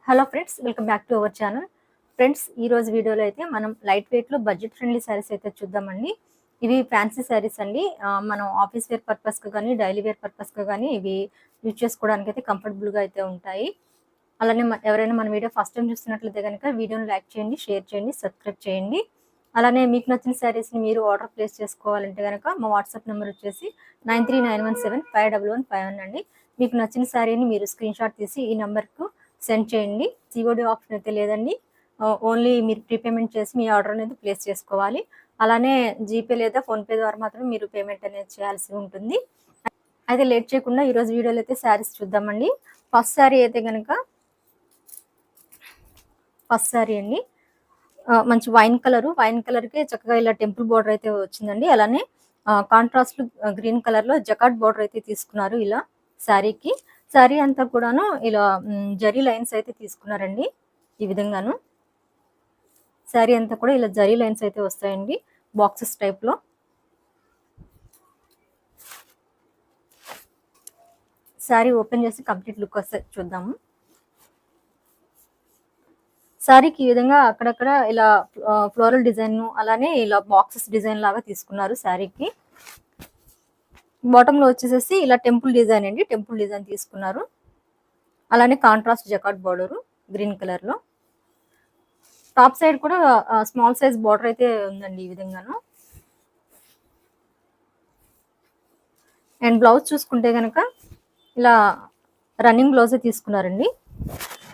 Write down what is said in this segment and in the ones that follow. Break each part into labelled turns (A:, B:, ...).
A: Hello friends, welcome back to our channel. Friends, ఈ రోజు వీడియోలో అయితే మనం లైట్ వెయిట్లో బడ్జెట్ ఫ్రెండ్లీ శారీస్ అయితే చూద్దామండి. ఇవి ఫ్యాన్సీ శారీస్ అండి. మనం ఆఫీస్ వేర్ పర్పస్గా కానీ డైలీ వేర్ పర్పస్గా కానీ ఇవి యూజ్ చేసుకోవడానికి అయితే కంఫర్టబుల్గా అయితే ఉంటాయి. అలానే ఎవరైనా మన వీడియో ఫస్ట్ టైం చూస్తున్నట్లయితే కనుక వీడియోని లైక్ చేయండి, షేర్ చేయండి, సబ్స్క్రైబ్ చేయండి. అలానే మీకు నచ్చిన శారీస్ని మీరు ఆర్డర్ ప్లేస్ చేసుకోవాలంటే కనుక మా వాట్సాప్ నెంబర్ వచ్చేసి 9391751151 అండి. మీకు నచ్చిన శారీని మీరు స్క్రీన్ షాట్ తీసి ఈ నెంబర్కు సెండ్ చేయండి. సిఓడి ఆప్షన్ అయితే లేదండి. ఓన్లీ మీరు ప్రీపేమెంట్ చేసి మీ ఆర్డర్ అనేది ప్లేస్ చేసుకోవాలి. అలానే జీపే లేదా ఫోన్పే ద్వారా మాత్రమే మీరు పేమెంట్ అనేది చేయాల్సి ఉంటుంది. అయితే లేట్ చేయకుండా ఈరోజు వీడియోలో అయితే శారీస్ చూద్దామండి. ఫస్ట్ శారీ అయితే కనుక ఫస్ట్ శారీ అండి. మంచి వైన్ కలర్కి చక్కగా ఇలా టెంపుల్ బోర్డర్ అయితే వచ్చిందండి. అలానే కాంట్రాస్ట్ గ్రీన్ కలర్లో జకాట్ బోర్డర్ అయితే తీసుకున్నారు ఇలా శారీకి. శారీ అంతా కూడాను ఇలా జరీ లైన్స్ అయితే తీసుకున్నారండి. ఈ విధంగాను శారీ అంతా కూడా ఇలా జరీ లైన్స్ అయితే వస్తాయండి, బాక్సెస్ టైప్లో. శారీ ఓపెన్ చేసి కంప్లీట్ లుక్ వస్తే చూద్దాము. శారీకి ఈ విధంగా అక్కడక్కడ ఇలా ఫ్లోరల్ డిజైన్, అలానే ఇలా బాక్సెస్ డిజైన్ లాగా తీసుకున్నారు శారీకి. బాటంలో వచ్చేసేసి ఇలా టెంపుల్ డిజైన్ అండి, టెంపుల్ డిజైన్ తీసుకున్నారు. అలానే కాంట్రాస్ట్ జకాట్ బోర్డరు గ్రీన్ కలర్లో. టాప్ సైడ్ కూడా స్మాల్ సైజ్ బోర్డర్ అయితే ఉందండి ఈ విధంగాను. అండ్ బ్లౌజ్ చూసుకుంటే కనుక ఇలా రన్నింగ్ బ్లౌజే తీసుకున్నారండి.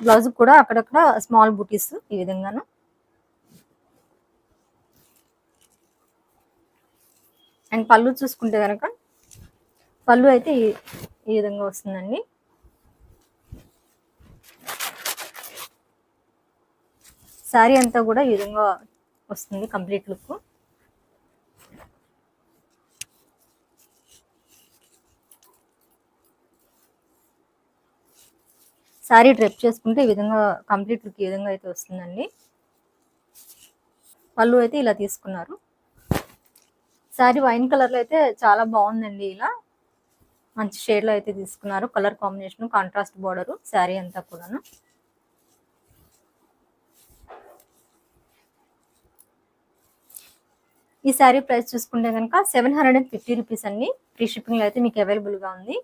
A: బ్లౌజ్ కూడా అక్కడక్కడ స్మాల్ బూటీస్ ఈ విధంగాను. అండ్ పళ్ళు చూసుకుంటే కనుక పళ్ళు అయితే ఈ విధంగా వస్తుందండి. శారీ అంతా కూడా ఈ విధంగా వస్తుంది కంప్లీట్ లుక్. శారీ డ్రెప్ చేసుకుంటే ఈ విధంగా కంప్లీట్ లుక్ ఈ విధంగా అయితే వస్తుందండి. పళ్ళు అయితే ఇలా తీసుకున్నారు. శారీ వైన్ కలర్లో అయితే చాలా బాగుందండి. ఇలా మంచి షేడ్లో అయితే తీసుకున్నారు. Colour combination, contrast border sari అంతా కూడాను. ఈ శారీ ప్రైస్ చూసుకుంటే కనుక 750 రూపీస్ అండి. ఫ్రీ షిప్పింగ్లో అయితే మీకు అవైలబుల్గా ఉంది.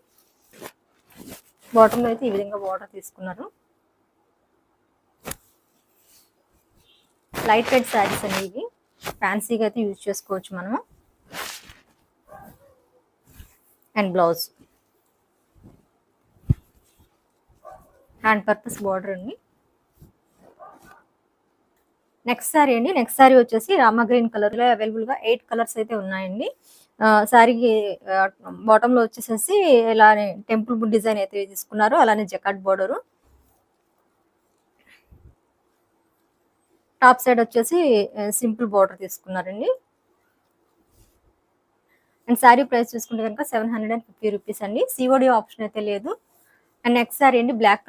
A: బాటంలో అయితే ఈ విధంగా బోర్డర్ తీసుకున్నారు. లైట్ వెయిట్ శారీస్ అండి ఇవి. ఫ్యాన్సీగా అయితే యూజ్ చేసుకోవచ్చు మనము. And blouse hand purpose border అండి. నెక్స్ట్ శారీ వచ్చేసి రామా గ్రీన్ కలర్లో అవైలబుల్గా 8 కలర్స్ అయితే ఉన్నాయండి. శారీకి బాటంలో వచ్చేసేసి ఇలానే టెంపుల్ డిజైన్ అయితే తీసుకున్నారు. అలానే జకాట్ బోర్డరు. టాప్ సైడ్ వచ్చేసి సింపుల్ బోర్డర్ తీసుకున్నారండి. అండ్ శారీ ప్రైస్ చూసుకుంటే కనుక 750 రూపీస్ అండి. సిఓడి ఆప్షన్ అయితే లేదు. అండ్ నెక్స్ట్ శారీ అండి బ్లాక్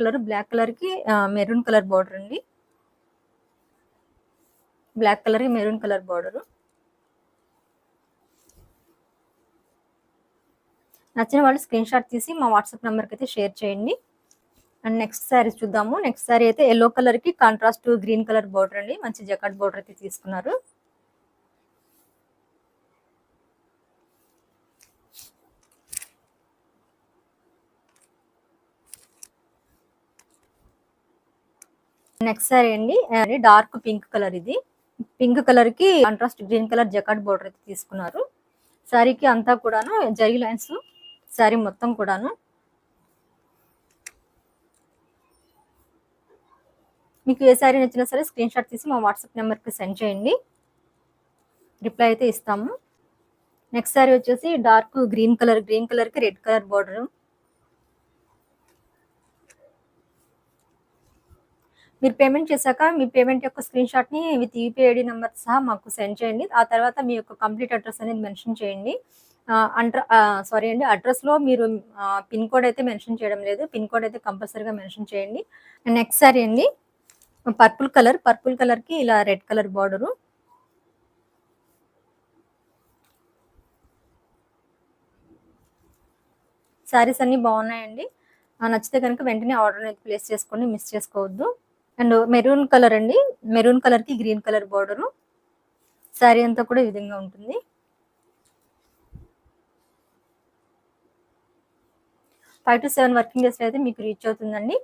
A: కలర్కి మెరూన్ కలర్ బోర్డర్ అండి. బ్లాక్ కలర్కి మెరూన్ కలర్ బోర్డరు. నచ్చిన వాళ్ళు స్క్రీన్ షాట్ తీసి మా వాట్సాప్ నెంబర్కి అయితే షేర్ చేయండి. అండ్ నెక్స్ట్ శారీ చూద్దాము. నెక్స్ట్ శారీ అయితే ఎల్లో కలర్కి కాంట్రాస్ట్ గ్రీన్ కలర్ బోర్డర్ అండి. మంచి జకాట్ బోర్డర్ అయితే తీసుకున్నారు. నెక్స్ట్ శారీ అండి డార్క్ పింక్ కలర్. ఇది పింక్ కలర్కి కాంట్రాస్ట్ గ్రీన్ కలర్ జకాట్ బోర్డర్ అయితే తీసుకున్నారు. శారీకి అంతా కూడాను జరీ లైన్స్, శారీ మొత్తం కూడాను. మీకు ఏ శారీ నచ్చినా సరే స్క్రీన్ షాట్ తీసి మా వాట్సాప్ నెంబర్కి సెండ్ చేయండి, రిప్లై అయితే ఇస్తాము. నెక్స్ట్ శారీ వచ్చేసి డార్క్ గ్రీన్ కలర్కి రెడ్ కలర్ బోర్డర్. మీరు పేమెంట్ చేశాక మీ పేమెంట్ యొక్క స్క్రీన్ షాట్ని విత్ యూపీఐ ఐడి నెంబర్ సహా మాకు సెండ్ చేయండి. ఆ తర్వాత మీ యొక్క కంప్లీట్ అడ్రస్ అనేది మెన్షన్ చేయండి. అడ్రస్లో మీరు పిన్ కోడ్ అయితే మెన్షన్ చేయడం లేదు. పిన్ కోడ్ అయితే కంపల్సరీగా మెన్షన్ చేయండి. నెక్స్ట్ శారీ అండి పర్పుల్ కలర్కి ఇలా రెడ్ కలర్ బార్డరు. శారీస్ అన్నీ బాగున్నాయండి. నచ్చితే కనుక వెంటనే ఆర్డర్ అనేది ప్లేస్ చేసుకోండి, మిస్ చేసుకోవద్దు. అండ్ మెరూన్ కలర్ అండి. మెరూన్ కలర్‌కి గ్రీన్ కలర్ బోర్డరు. శారీ అంతా కూడా ఈ విధంగా ఉంటుంది. 5-7 వర్కింగ్ డేస్‌లో అయితే మీకు రీచ్ అవుతుందండి.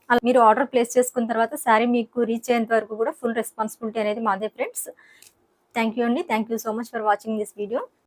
A: అలా మీరు ఆర్డర్ ప్లేస్ చేసుకున్న తర్వాత శారీ మీకు రీచ్ అయ్యేంత వరకు కూడా ఫుల్ రెస్పాన్సిబిలిటీ అనేది మాదే ఫ్రెండ్స్. థ్యాంక్ యూ అండి. Thank you so much for watching this video.